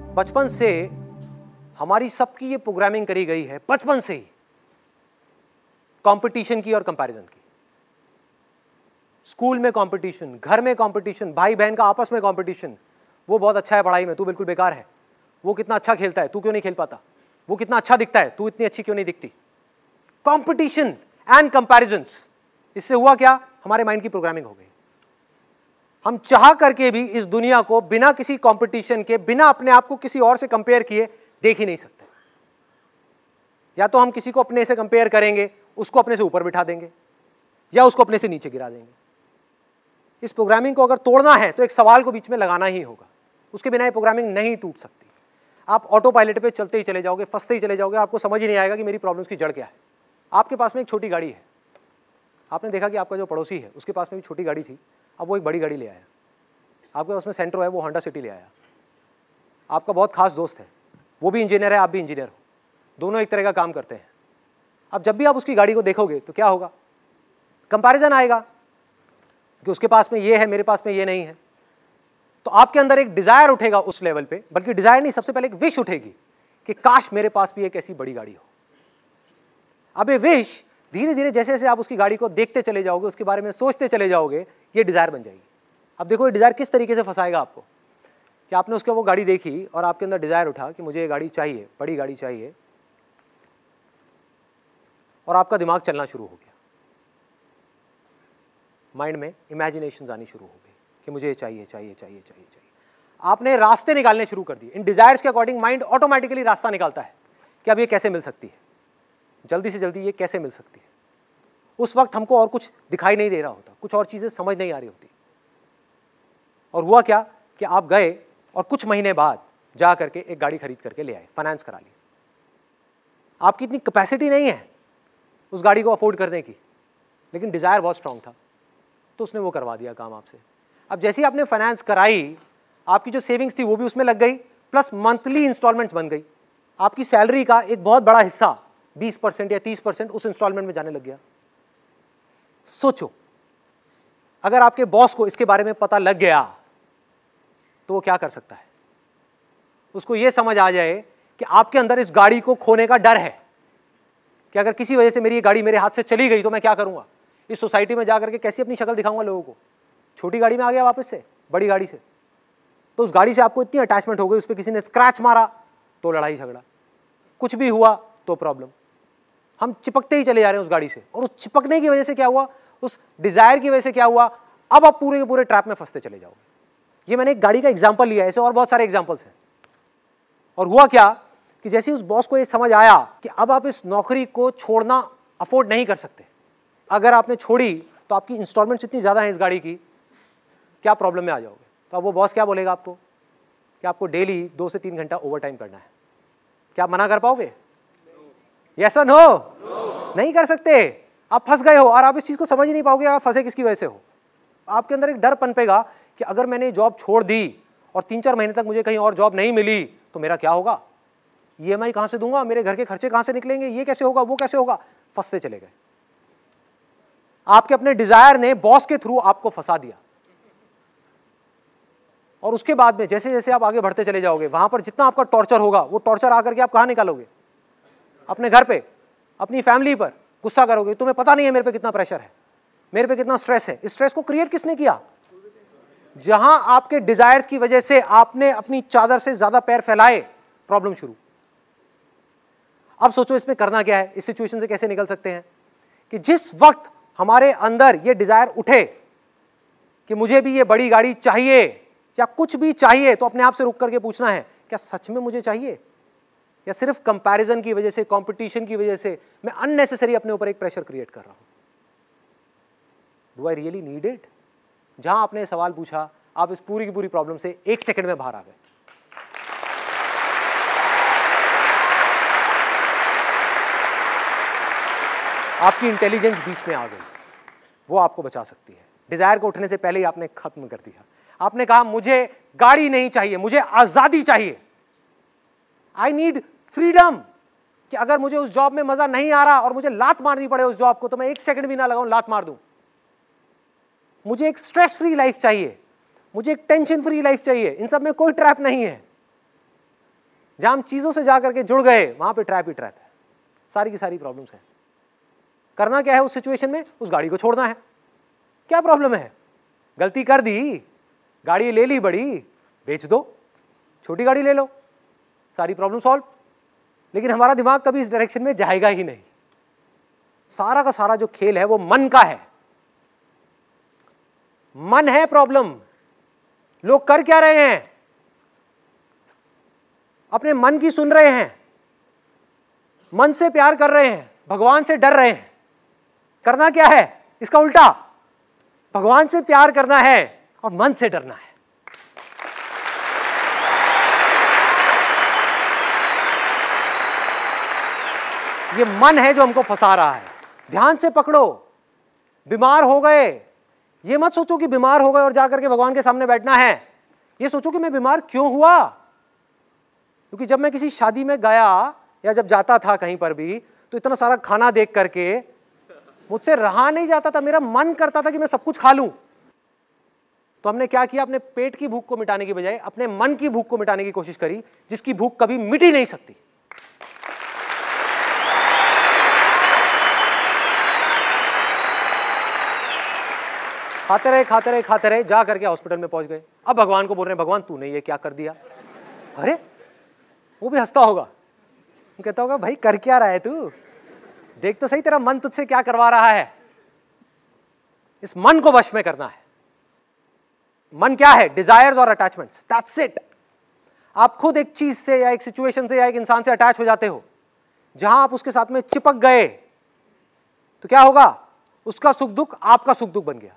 बचपन से हमारी सबकी ये प्रोग्रामिंग करी गई है, बचपन से ही, कंपटीशन की और कंपैरिजन की। स्कूल में कंपटीशन, घर में कंपटीशन, भाई बहन का आपस में कंपटीशन। वो बहुत अच्छा है पढ़ाई में, तू बिल्कुल बेकार है। वो कितना अच्छा खेलता है, तू क्यों नहीं खेल पाता। वो कितना अच्छा दिखता है, तू इतनी अच्छी क्यों नहीं दिखती। कंपटीशन एंड कंपैरिजन्स, इससे हुआ क्या, हमारे माइंड की प्रोग्रामिंग हो गई। हम चाह करके भी इस दुनिया को बिना किसी कंपटीशन के, बिना अपने आप को किसी और से कंपेयर किए देख ही नहीं सकते। या तो हम किसी को अपने से कंपेयर करेंगे, उसको अपने से ऊपर बिठा देंगे, या उसको अपने से नीचे गिरा देंगे। इस प्रोग्रामिंग को अगर तोड़ना है तो एक सवाल को बीच में लगाना ही होगा, उसके बिना ये प्रोग्रामिंग नहीं टूट सकती। आप ऑटो पायलट पे चलते ही चले जाओगे, फंसते ही चले जाओगे, आपको समझ ही नहीं आएगा कि मेरी प्रॉब्लम्स की जड़ क्या है। आपके पास में एक छोटी गाड़ी है, आपने देखा कि आपका जो पड़ोसी है उसके पास में भी छोटी गाड़ी थी, अब वो एक बड़ी गाड़ी ले आया। आपके पास में सेंट्रो है, वो होंडा सिटी ले आया। आपका बहुत खास दोस्त है, वो भी इंजीनियर है, आप भी इंजीनियर हो, दोनों एक तरह का काम करते हैं। अब जब भी आप उसकी गाड़ी को देखोगे तो क्या होगा, कंपैरिजन आएगा कि उसके पास में ये है, मेरे पास में ये नहीं है। तो आपके अंदर एक डिजायर उठेगा उस लेवल पे, बल्कि डिजायर नहीं, सबसे पहले एक विश उठेगी कि काश मेरे पास भी एक ऐसी बड़ी गाड़ी हो। अब ये विश धीरे धीरे जैसे जैसे आप उसकी गाड़ी को देखते चले जाओगे, उसके बारे में सोचते चले जाओगे, ये डिजायर बन जाएगी। अब देखो ये डिजायर किस तरीके से फंसाएगा आपको, कि आपने उसके वो गाड़ी देखी और आपके अंदर डिजायर उठा कि मुझे ये गाड़ी चाहिए, बड़ी गाड़ी चाहिए, और आपका दिमाग चलना शुरू हो गया, माइंड में इमेजिनेशंस आनी शुरू हो गई कि मुझे चाहिए चाहिए चाहिए चाहिए चाहिए। आपने रास्ते निकालने शुरू कर दिए, इन डिजायर्स के अकॉर्डिंग माइंड ऑटोमेटिकली रास्ता निकालता है कि अब ये कैसे मिल सकती है, जल्दी से जल्दी ये कैसे मिल सकती है। उस वक्त हमको और कुछ दिखाई नहीं दे रहा होता, कुछ और चीजें समझ नहीं आ रही होती। और हुआ क्या कि आप गए और कुछ महीने बाद जा करके एक गाड़ी खरीद करके ले आए, फाइनेंस करा ली। आपकी इतनी कैपेसिटी नहीं है उस गाड़ी को अफोर्ड करने की, लेकिन डिजायर बहुत स्ट्रांग था, तो उसने वो करवा दिया काम आपसे। अब जैसे ही आपने फाइनेंस कराई, आपकी जो सेविंग्स थी वो भी उसमें लग गई, प्लस मंथली इंस्टॉलमेंट्स बन गई। आपकी सैलरी का एक बहुत बड़ा हिस्सा 20% या 30% उस इंस्टॉलमेंट में जाने लग गया। सोचो, अगर आपके बॉस को इसके बारे में पता लग गया तो वो क्या कर सकता है। उसको ये समझ आ जाए कि आपके अंदर इस गाड़ी को खोने का डर है कि अगर किसी वजह से मेरी ये गाड़ी मेरे हाथ से चली गई तो मैं क्या करूंगा, इस सोसाइटी में जाकर के कैसी अपनी शक्ल दिखाऊंगा लोगों को। छोटी गाड़ी में आ गया वापस से बड़ी गाड़ी से, तो उस गाड़ी से आपको इतनी अटैचमेंट हो गई, उस पर किसी ने स्क्रैच मारा तो लड़ाई झगड़ा, कुछ भी हुआ तो प्रॉब्लम। हम चिपकते ही चले जा रहे हैं उस गाड़ी से, और उस चिपकने की वजह से क्या हुआ, उस डिजायर की वजह से क्या हुआ, अब आप पूरे के पूरे ट्रैप में फंसते चले जाओगे। ये मैंने एक गाड़ी का एग्जांपल लिया है, ऐसे और बहुत सारे एग्जांपल्स हैं। और हुआ क्या कि जैसे उस बॉस को ये समझ आया कि अब आप इस नौकरी को छोड़ना अफोर्ड नहीं कर सकते, अगर आपने छोड़ी तो आपकी इंस्टॉलमेंट्स इतनी ज्यादा है इस गाड़ी की, क्या प्रॉब्लम में आ जाओगे। तो अब वो बॉस क्या बोलेगा आपको कि आपको डेली 2 से 3 घंटा ओवर टाइम करना है। क्या आप मना कर पाओगे? यस और नो? नहीं कर सकते। आप फंस गए हो और आप इस चीज को समझ ही नहीं पाओगे आप फंसे किसकी वजह से हो। आपके अंदर एक डर पनपेगा कि अगर मैंने जॉब छोड़ दी और 3-4 महीने तक मुझे कहीं और जॉब नहीं मिली तो मेरा क्या होगा, ईएमआई कहां से दूंगा, मेरे घर के खर्चे कहां से निकलेंगे, ये कैसे होगा, वो कैसे होगा। फंसते चले गए। आपके अपने डिजायर ने बॉस के थ्रू आपको फंसा दिया, और उसके बाद में जैसे जैसे आप आगे बढ़ते चले जाओगे, वहां पर जितना आपका टॉर्चर होगा, वो टॉर्चर आकर के आप कहां निकालोगे, अपने घर पे, अपनी फैमिली पर गुस्सा करोगे। तुम्हें पता नहीं है मेरे पे कितना प्रेशर है, मेरे पे कितना स्ट्रेस है। इस स्ट्रेस को क्रिएट किसने किया? जहां आपके डिजायर्स की वजह से आपने अपनी चादर से ज्यादा पैर फैलाए, प्रॉब्लम शुरू। अब सोचो इसमें करना क्या है, इस सिचुएशन से कैसे निकल सकते हैं। कि जिस वक्त हमारे अंदर ये डिजायर उठे कि मुझे भी ये बड़ी गाड़ी चाहिए या कुछ भी चाहिए, तो अपने आप से रुक करके पूछना है, क्या सच में मुझे चाहिए, या सिर्फ कंपैरिजन की वजह से, कंपटीशन की वजह से मैं अननेसेसरी अपने ऊपर एक प्रेशर क्रिएट कर रहा हूं। Do I really need it? जहां आपने सवाल पूछा, आप इस पूरी की पूरी प्रॉब्लम से 1 सेकंड में बाहर आ गए। आपकी इंटेलिजेंस बीच में आ गई, वो आपको बचा सकती है। डिजायर को उठने से पहले ही आपने खत्म कर दिया। आपने कहा मुझे गाड़ी नहीं चाहिए, मुझे आजादी चाहिए, आई नीड फ्रीडम, कि अगर मुझे उस जॉब में मजा नहीं आ रहा और मुझे लात मारनी पड़े उस जॉब को, तो मैं 1 सेकंड भी ना लगाऊं, लात मार दूं। मुझे एक स्ट्रेस फ्री लाइफ चाहिए, मुझे एक टेंशन फ्री लाइफ चाहिए, इन सब में कोई ट्रैप नहीं है। जहां हम चीजों से जा करके जुड़ गए वहां पे ट्रैप ही ट्रैप है, सारी की सारी प्रॉब्लम्स है। करना क्या है उस सिचुएशन में? उस गाड़ी को छोड़ना है। क्या प्रॉब्लम है? गलती कर दी, गाड़ी ले ली बड़ी, बेच दो, छोटी गाड़ी ले लो, सारी प्रॉब्लम सॉल्व। लेकिन हमारा दिमाग कभी इस डायरेक्शन में जाएगा ही नहीं। सारा का सारा जो खेल है वो मन का है। मन है प्रॉब्लम। लोग कर क्या रहे हैं? अपने मन की सुन रहे हैं, मन से प्यार कर रहे हैं, भगवान से डर रहे हैं। करना क्या है? इसका उल्टा, भगवान से प्यार करना है और मन से डरना है। ये मन है जो हमको फंसा रहा है। ध्यान से पकड़ो। बीमार हो गए, ये मत सोचो कि बीमार हो गए और जाकर के भगवान के सामने बैठना है। ये सोचो कि मैं बीमार क्यों हुआ। क्योंकि जब मैं किसी शादी में गया या जब जाता था कहीं पर भी, तो इतना सारा खाना देख करके मुझसे रहा नहीं जाता था। मेरा मन करता था कि मैं सब कुछ खा लूं। तो हमने क्या किया? अपने पेट की भूख को मिटाने की बजाय अपने मन की भूख को मिटाने की कोशिश करी, जिसकी भूख कभी मिट ही नहीं सकती। खाते रहे खाते रहे खाते रहे, जा करके हॉस्पिटल में पहुंच गए। अब भगवान को बोल रहे हैं, भगवान तूने ये क्या कर दिया? अरे वो भी हंसता होगा, कहता होगा भाई कर क्या रहा है तू, देख तो सही तेरा मन तुझसे क्या करवा रहा है। इस मन को वश में करना है। मन क्या है? डिजायर्स और अटैचमेंट्स, दैट्स इट। आप खुद एक चीज से या एक सिचुएशन से या एक इंसान से अटैच हो जाते हो, जहां आप उसके साथ में चिपक गए तो क्या होगा? उसका सुख दुख आपका सुख दुख बन गया।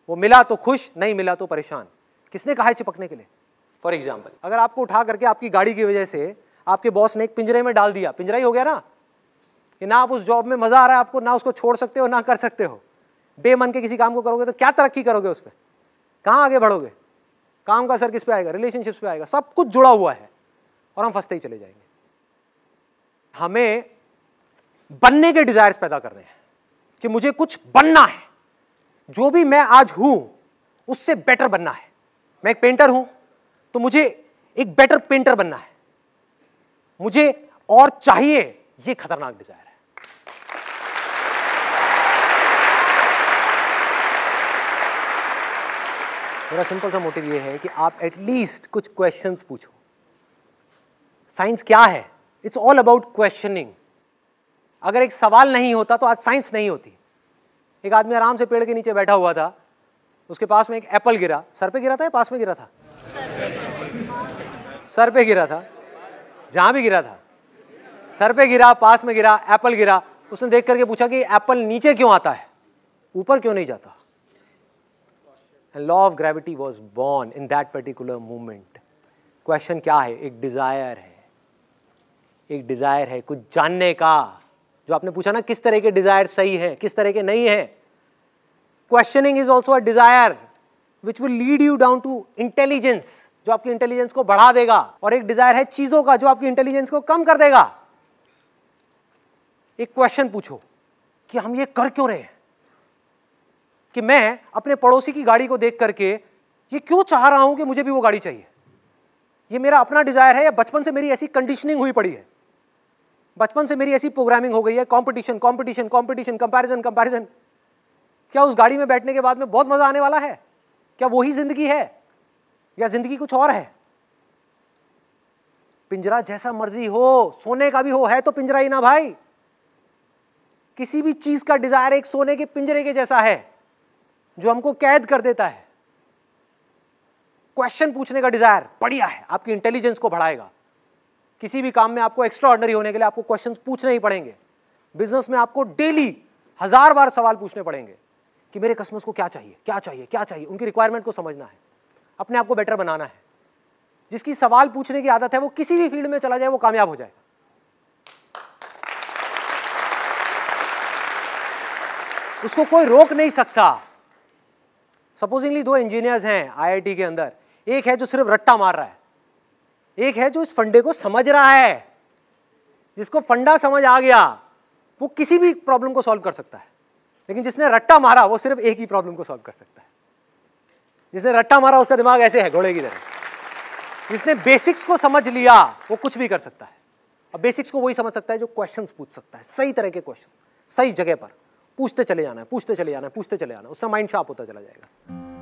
वो मिला तो खुश, नहीं मिला तो परेशान। किसने कहा है चिपकने के लिए? फॉर एग्जाम्पल, अगर आपको उठा करके आपकी गाड़ी की वजह से आपके बॉस ने एक पिंजरे में डाल दिया, पिंजरा ही हो गया ना, कि ना आप उस जॉब में मजा आ रहा है आपको, ना उसको छोड़ सकते हो ना कर सकते हो। बेमन के किसी काम को करोगे तो क्या तरक्की करोगे उस पर? कहाँ आगे बढ़ोगे? काम का असर किस पे आएगा? रिलेशनशिप्स पे आएगा। सब कुछ जुड़ा हुआ है और हम फंसते ही चले जाएंगे। हमें बनने के डिजायर्स पैदा करने हैं कि मुझे कुछ बनना है, जो भी मैं आज हूं उससे बेटर बनना है। मैं एक पेंटर हूं तो मुझे एक बेटर पेंटर बनना है, मुझे और चाहिए। ये खतरनाक डिजायर है। मेरा सिंपल सा मोटिव ये है कि आप एटलीस्ट कुछ क्वेश्चंस पूछो। साइंस क्या है? It's all about questioning. अगर एक सवाल नहीं होता तो आज साइंस नहीं होती। एक आदमी आराम से पेड़ के नीचे बैठा हुआ था, उसके पास में एक एप्पल गिरा। सर पे गिरा था या पास में गिरा था? सर पे गिरा था। जहां भी गिरा था, सर पे गिरा, पास में गिरा, एप्पल गिरा। उसने देख करके पूछा कि एप्पल नीचे क्यों आता है, ऊपर क्यों नहीं जाता? Law of gravity was born in that particular moment. Question क्या है? एक डिजायर है। एक डिजायर है कुछ जानने का। जो आपने पूछा ना, किस तरह के डिजायर सही है, किस तरह के नहीं है। Questioning is also a desire which will lead you down to intelligence, जो आपकी इंटेलिजेंस को बढ़ा देगा। और एक डिजायर है चीजों का, जो आपकी इंटेलिजेंस को कम कर देगा। एक क्वेश्चन पूछो कि हम ये कर क्यों रहे हैं, कि मैं अपने पड़ोसी की गाड़ी को देख करके ये क्यों चाह रहा हूं कि मुझे भी वो गाड़ी चाहिए। ये मेरा अपना डिजायर है या बचपन से मेरी ऐसी कंडीशनिंग हुई पड़ी है, बचपन से मेरी ऐसी प्रोग्रामिंग हो गई है, competition competition competition, comparison comparison. क्या उस गाड़ी में बैठने के बाद में बहुत मजा आने वाला है? क्या वही जिंदगी है या जिंदगी कुछ और है? पिंजरा जैसा मर्जी हो, सोने का भी हो, है तो पिंजरा ही ना भाई। किसी भी चीज का डिजायर एक सोने के पिंजरे के जैसा है जो हमको कैद कर देता है। क्वेश्चन पूछने का डिजायर बढ़िया है, आपकी इंटेलिजेंस को बढ़ाएगा। किसी भी काम में आपको एक्स्ट्रा ऑर्डिनरी होने के लिए आपको क्वेश्चंस पूछने ही पड़ेंगे। बिजनेस में आपको डेली 1000 बार सवाल पूछने पड़ेंगे कि मेरे कस्टमर्स को क्या चाहिए, क्या चाहिए, क्या चाहिए। उनकी रिक्वायरमेंट को समझना है, अपने आप को बेटर बनाना है। जिसकी सवाल पूछने की आदत है वो किसी भी फील्ड में चला जाए वो कामयाब हो जाएगा। उसको कोई रोक नहीं सकता। सपोजिंगली 2 इंजीनियर्स हैं आईआईटी के अंदर, एक है जो सिर्फ रट्टा मार रहा है, एक है जो इस फंडे को समझ रहा है। जिसको फंडा समझ आ गया वो किसी भी प्रॉब्लम को सॉल्व कर सकता है, लेकिन जिसने रट्टा मारा वो सिर्फ एक ही प्रॉब्लम को सॉल्व कर सकता है। जिसने रट्टा मारा उसका दिमाग ऐसे है, घोड़े की तरह। जिसने बेसिक्स को समझ लिया वो कुछ भी कर सकता है। अब बेसिक्स को वही समझ सकता है जो क्वेश्चंस पूछ सकता है, सही तरह के क्वेश्चंस, सही जगह पर पूछते चले जाना है, पूछते चले जाना है, पूछते चले जाना है, उससे माइंड शार्प होता चला जाएगा।